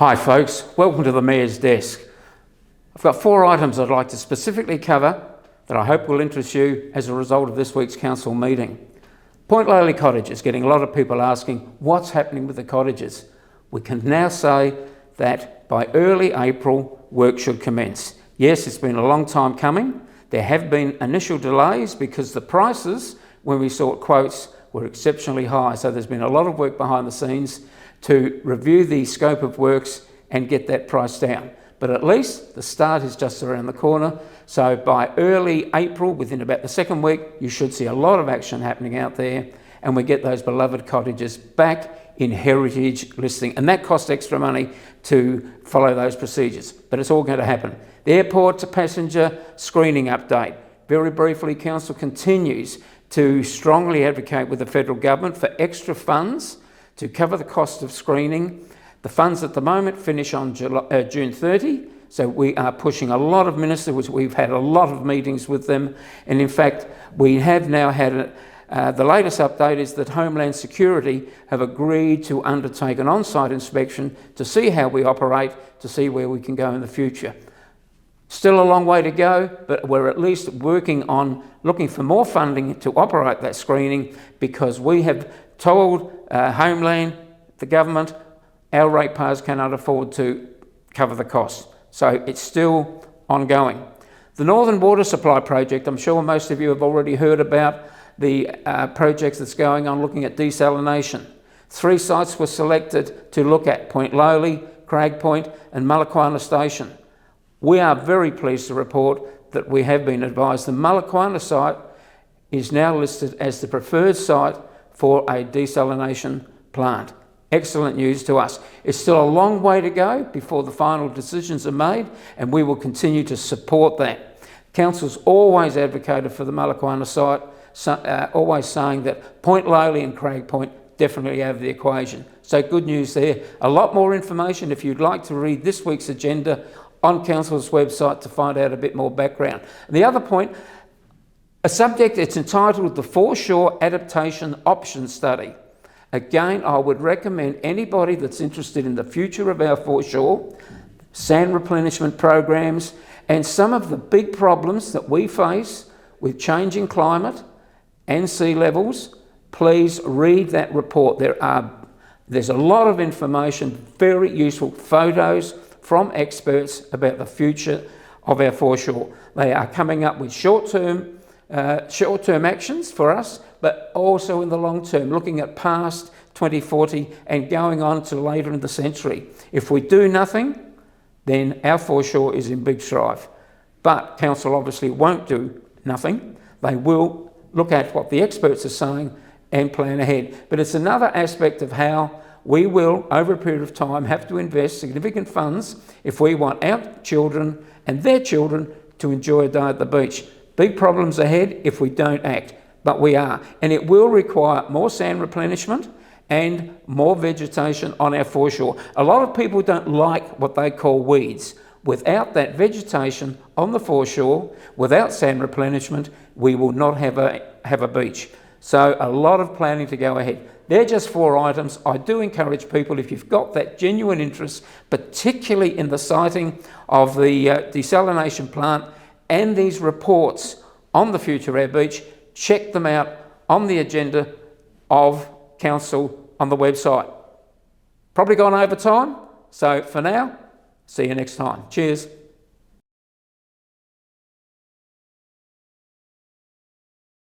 Hi folks, welcome to the Mayor's Desk. I've got 4 items I'd like to specifically cover that I hope will interest you as a result of this week's council meeting. Point Lowly Cottage is getting a lot of people asking what's happening with the cottages. We can now say that by early April work should commence. Yes, it's been a long time coming. There have been initial delays because the prices when we sought quotes were exceptionally high, so there's been a lot of work behind the scenes to review the scope of works and get that price down. But at least the start is just around the corner. So by early April, within about the second week, you should see a lot of action happening out there and we get those beloved cottages back in heritage listing. And that costs extra money to follow those procedures, but it's all going to happen. The airport to passenger screening update. Very briefly, council continues to strongly advocate with the federal government for extra funds to cover the cost of screening. The funds at the moment finish on June 30, so we are pushing a lot of ministers. We've had a lot of meetings with them, and in fact we have now had the latest update is that Homeland Security have agreed to undertake an on-site inspection to see how we operate, to see where we can go in the future. Still a long way to go, but we're at least working on looking for more funding to operate that screening, because we have told Homeland, the government, our ratepayers cannot afford to cover the cost. So it's still ongoing. The Northern Water Supply Project, I'm sure most of you have already heard about the projects that's going on looking at desalination. 3 sites were selected to look at: Point Lowly, Craig Point and Mullaquana Station. We are very pleased to report that we have been advised the Mullaquana site is now listed as the preferred site for a desalination plant. Excellent news to us. It's still a long way to go before the final decisions are made, and we will continue to support that. Council's always advocated for the Mullaquana site, always saying that Point Lowly and Craig Point definitely out of the equation. So good news there. A lot more information if you'd like to read this week's agenda on Council's website to find out a bit more background. And the other point, a subject, it's entitled the Foreshore Adaptation Option Study. Again, I would recommend anybody that's interested in the future of our foreshore, sand replenishment programs, and some of the big problems that we face with changing climate and sea levels, please read that report. There's a lot of information, very useful photos from experts about the future of our foreshore. They are coming up with short-term actions for us, but also in the long term, looking at past 2040 and going on to later in the century. If we do nothing, then our foreshore is in big strife. But council obviously won't do nothing. They will look at what the experts are saying and plan ahead. But it's another aspect of how we will, over a period of time, have to invest significant funds if we want our children and their children to enjoy a day at the beach. Big problems ahead if we don't act, but we are. And it will require more sand replenishment and more vegetation on our foreshore. A lot of people don't like what they call weeds. Without that vegetation on the foreshore, without sand replenishment, we will not have a beach. So a lot of planning to go ahead. They're just 4 items. I do encourage people, if you've got that genuine interest, particularly in the siting of the desalination plant and these reports on the future of our beach, check them out on the agenda of council on the website. Probably gone over time, so for now, see you next time. Cheers.